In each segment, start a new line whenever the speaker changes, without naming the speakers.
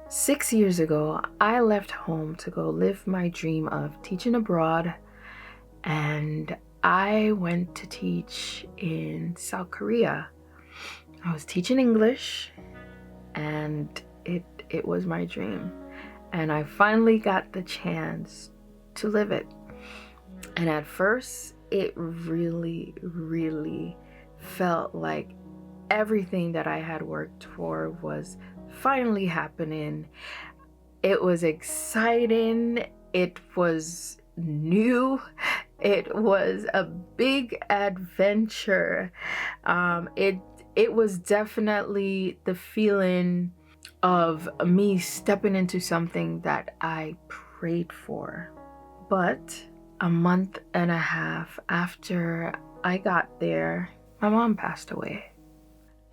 6 years ago, I left home to go live my dream of teaching abroad, and I went to teach in South Korea. I was teaching English, and it was my dream. And I finally got the chance to live it. And at first, it really, really felt like everything that I had worked for was finally happening. It was exciting. It was new. It was a big adventure. It was definitely the feeling of me stepping into something that I prayed for. But a month and a half after I got there, my mom passed away.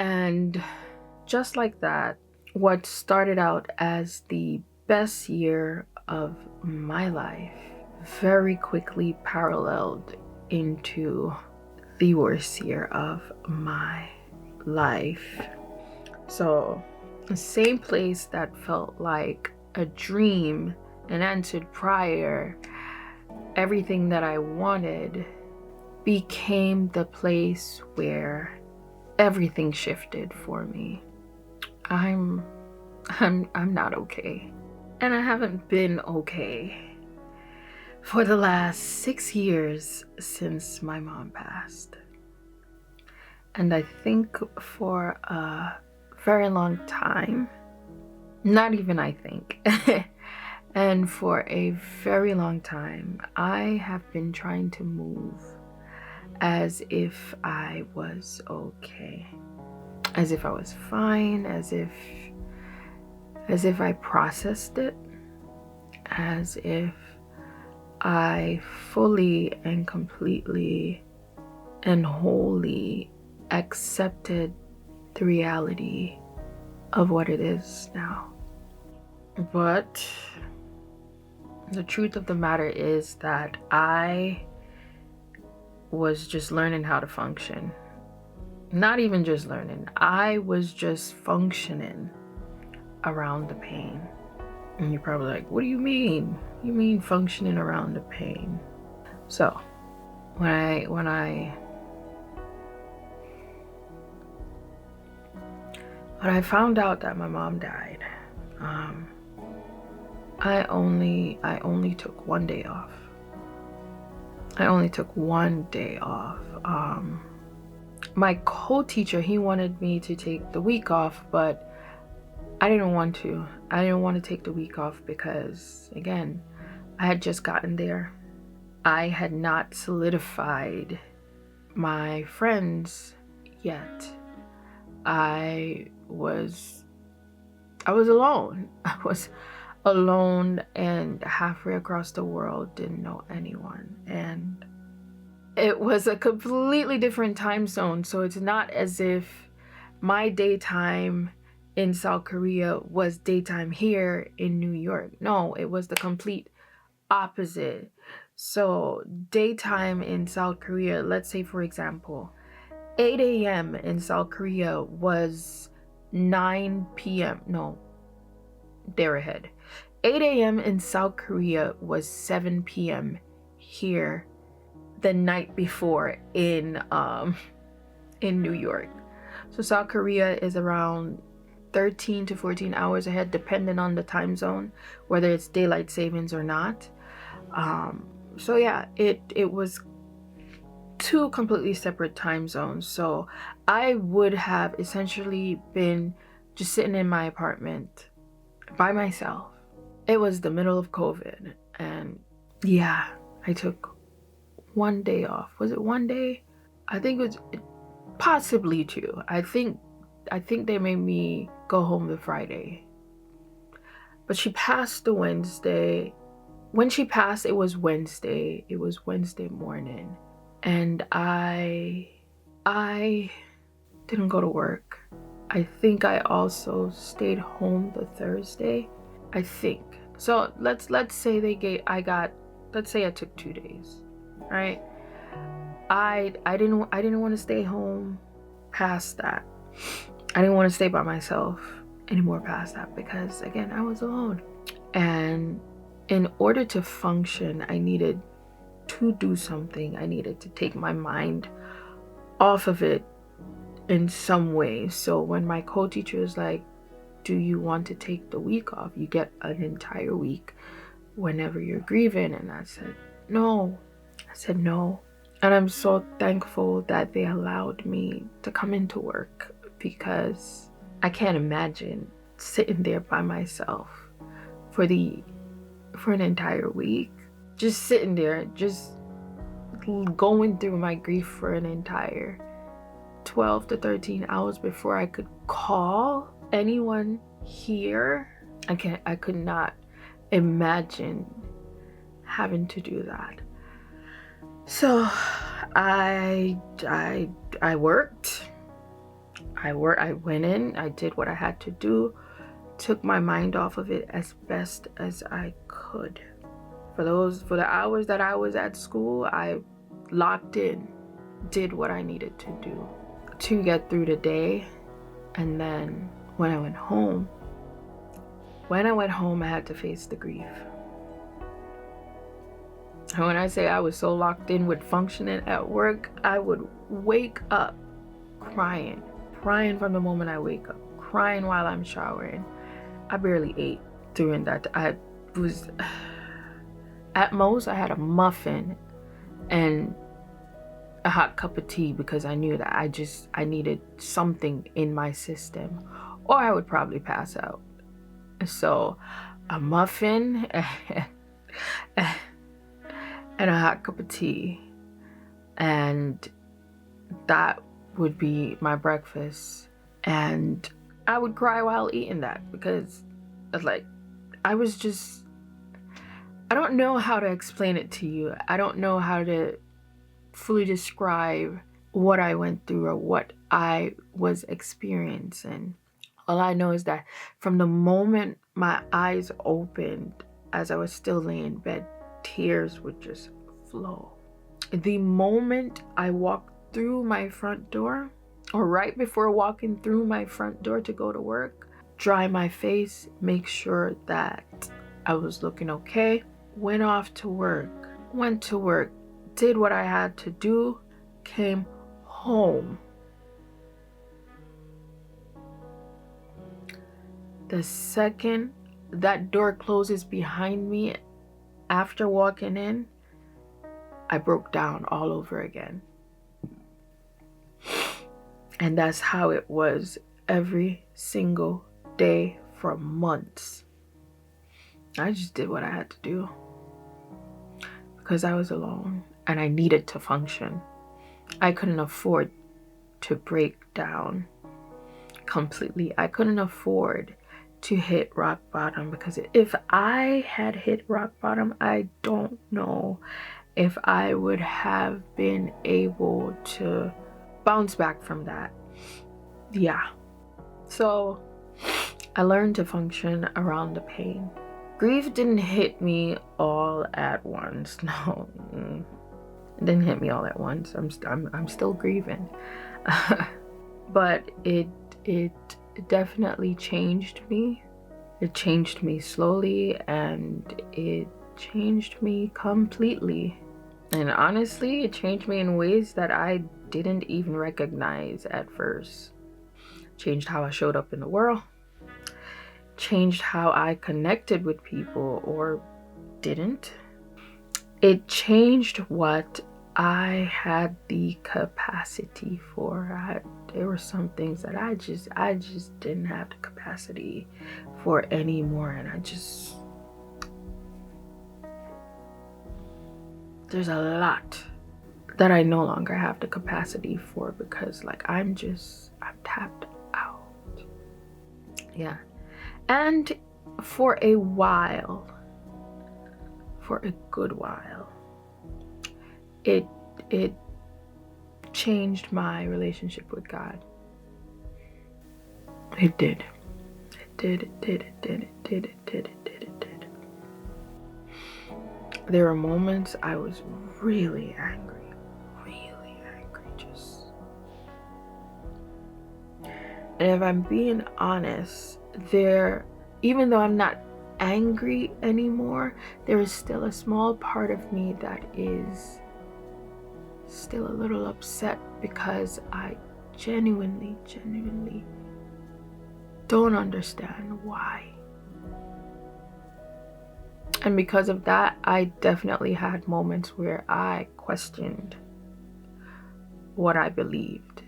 And just like that, what started out as the best year of my life very quickly paralleled into the worst year of my life. So, the same place that felt like a dream and answered prayer, everything that I wanted became the place where everything shifted for me. I'm not okay. And I haven't been okay for the last 6 years since my mom passed. And I think for a very long time, not even I think, and for a very long time, I have been trying to move as if I was okay, as if I was fine, as if I processed it, as if I fully and completely and wholly accepted the reality of what it is now. But the truth of the matter is that I was just learning how to function. Not even just learning, I was just functioning around the pain. And you're probably like, what do you mean? You mean functioning around the pain? So when I found out that my mom died, I only took 1 day off. I only took 1 day off. My co-teacher, he wanted me to take the week off, but I didn't want to. I didn't want to take the week off because, again, I had just gotten there. I had not solidified my friends yet. I was alone. I was alone and halfway across the world, didn't know anyone. And it was a completely different time zone. So it's not as if my daytime in South Korea was daytime here in New York. No, it was the complete opposite. So daytime in South Korea, let's say for example, 8 a.m. in South Korea was 9 p.m. No, they're ahead. 8 a.m. in South Korea was 7 p.m. here the night before in New York. So South Korea is around 13 to 14 hours ahead, depending on the time zone, whether it's daylight savings or not. So yeah, it was two completely separate time zones. So I would have essentially been just sitting in my apartment by myself. It was the middle of COVID, and yeah, I took 1 day off. Was it 1 day? I think it was possibly 2. I think they made me go home the Friday. But she passed the Wednesday. When she passed, it was Wednesday. It was Wednesday morning. And I didn't go to work. I think I also stayed home the Thursday. I think. So let's say let's say I took 2 days. Right? I didn't want to stay home past that. I didn't want to stay by myself. anymore past that, because again, I was alone. And in order to function, I needed to do something. I needed to take my mind off of it in some way. So when my co-teacher was like, do you want to take the week off? You get an entire week whenever you're grieving. And I said, no. I said, no. And I'm so thankful that they allowed me to come into work, because I can't imagine sitting there by myself for an entire week, just sitting there, just going through my grief for an entire 12 to 13 hours before I could call anyone here. I could not imagine having to do that. So I worked. I went in, I did what I had to do, took my mind off of it as best as I could. For the hours that I was at school, I locked in, did what I needed to do to get through the day. And then when I went home, I had to face the grief. And when I say I was so locked in with functioning at work, I would wake up crying from the moment I wake up, crying while I'm showering. I barely ate during that. At most, I had a muffin and a hot cup of tea, because I knew that I needed something in my system, or I would probably pass out. So a muffin and a hot cup of tea, and that would be my breakfast. And I would cry while eating that, because I don't know how to explain it to you. I don't know how to fully describe what I went through or what I was experiencing. All I know is that from the moment my eyes opened, as I was still laying in bed, tears would just flow. The moment I walked through my front door, or right before walking through my front door to go to work, dry my face, make sure that I was looking okay, went to work, did what I had to do, came home. The second that door closes behind me after walking in, I broke down all over again. And that's how it was every single day for months. I just did what I had to do, because I was alone and I needed to function. I couldn't afford to break down completely. I couldn't afford to hit rock bottom, because if I had hit rock bottom, I don't know if I would have been able to bounce back from that. Yeah. So I learned to function around the pain. Grief didn't hit me all at once. No, it didn't hit me all at once. I'm still grieving, but it definitely changed me. It changed me slowly, and it changed me completely. And honestly, it changed me in ways that I didn't even recognize at first. Changed how I showed up in the world. Changed how I connected with people, or didn't. It changed what I had the capacity for. There were some things that I just didn't have the capacity for anymore, and there's a lot that I no longer have the capacity for, because I'm tapped out. Yeah. And for a while, for a good while, it changed my relationship with God. It did. There were moments I was really angry, just. And if I'm being honest, even though I'm not angry anymore, there is still a small part of me that is still a little upset because I genuinely don't understand why. And because of that, I definitely had moments where I questioned what I believed.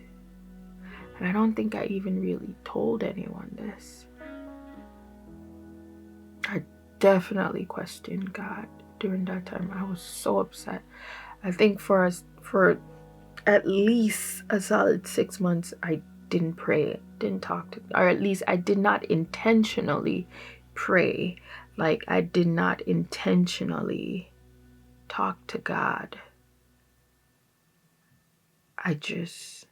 And I don't think I even really told anyone this. I definitely questioned God during that time. I was so upset. I think for at least a solid 6 months, I didn't pray, didn't talk to, or at least I did not intentionally pray. Like, I did not intentionally talk to God. I just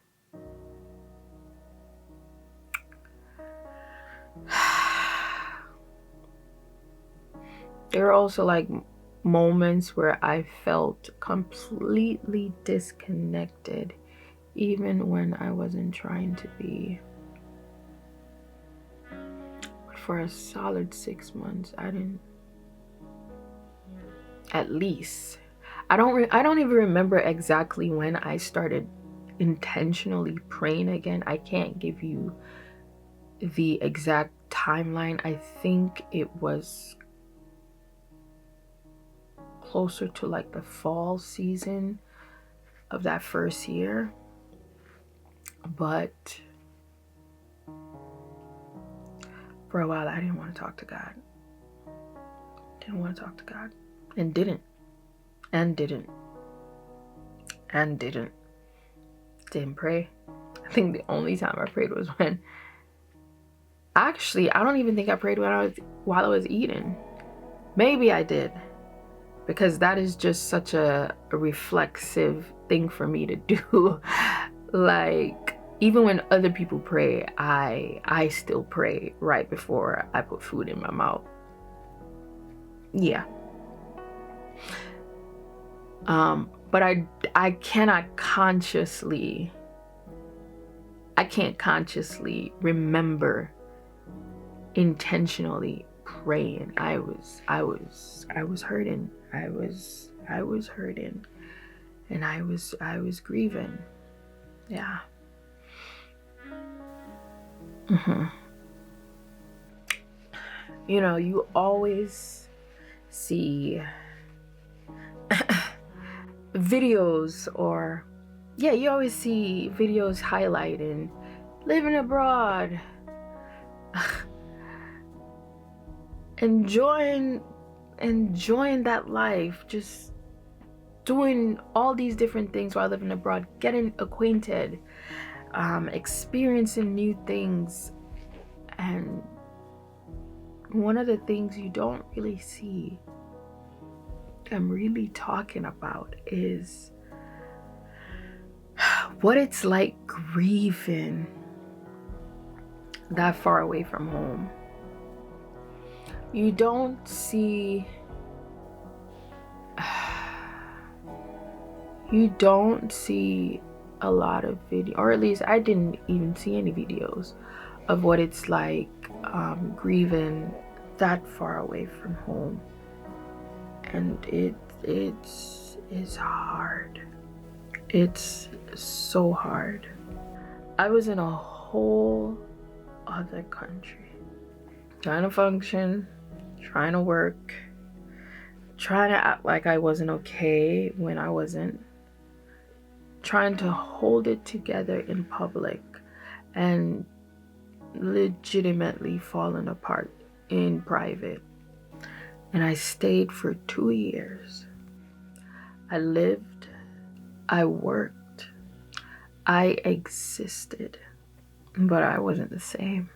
there are also like moments where I felt completely disconnected, even when I wasn't trying to be. But for a solid 6 months, I didn't. At least, I don't even remember exactly when I started intentionally praying again. I can't give you the exact timeline. I think it was closer to like the fall season of that first year. But for a while, I didn't want to talk to God. Didn't want to talk to God. And didn't. Didn't pray. I think the only time I prayed was when... Actually, I don't even think I prayed while I was eating. Maybe I did. Because that is just such a reflexive thing for me to do. Like, even when other people pray, I still pray right before I put food in my mouth. Yeah. But I can't consciously remember intentionally praying. I was hurting. I was hurting, and I was grieving. Yeah. You know, you always see videos, or you always see videos highlighting living abroad, enjoying that life, just doing all these different things while living abroad, getting acquainted, experiencing new things. And one of the things you don't really see I'm really talking about is what it's like grieving that far away from home. You don't see a lot of video, or at least I didn't even see any videos of what it's like grieving that far away from home. And it's hard. It's so hard. I was in a whole other country, trying to function, trying to work, trying to act like I wasn't okay when I wasn't, trying to hold it together in public, and legitimately falling apart in private. And I stayed for 2 years. I lived, I worked, I existed, but I wasn't the same.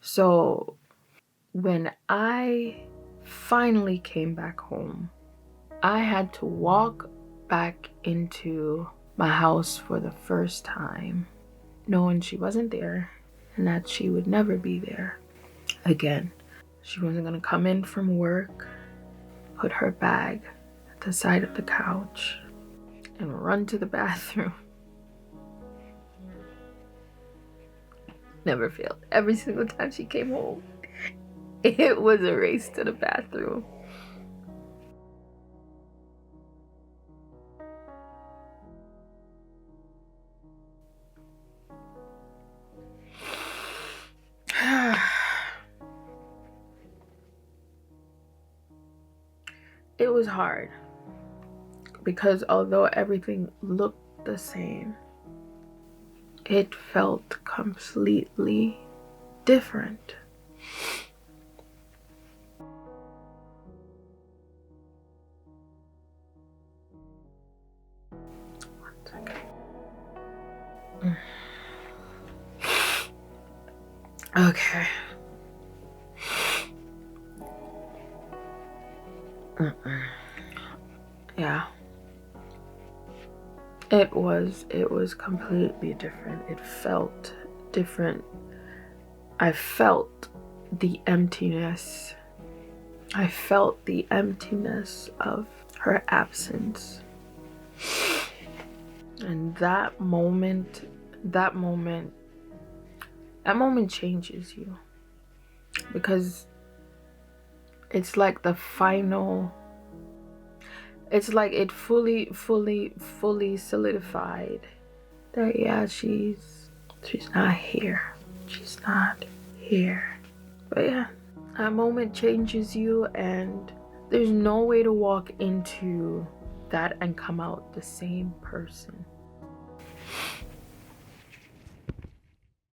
So when I finally came back home, I had to walk back into my house for the first time, knowing she wasn't there and that she would never be there again. She wasn't gonna come in from work, put her bag at the side of the couch, and run to the bathroom never failed. Every single time she came home, it was a race to the bathroom. It was hard because although everything looked the same, it felt completely different. One second. Okay. Yeah. It was completely different. It felt different. I felt the emptiness. I felt the emptiness of her absence. And that moment changes you, because it's like the final, it's like it fully solidified that, yeah, she's not here. She's not here. But yeah, that moment changes you, and there's no way to walk into that and come out the same person.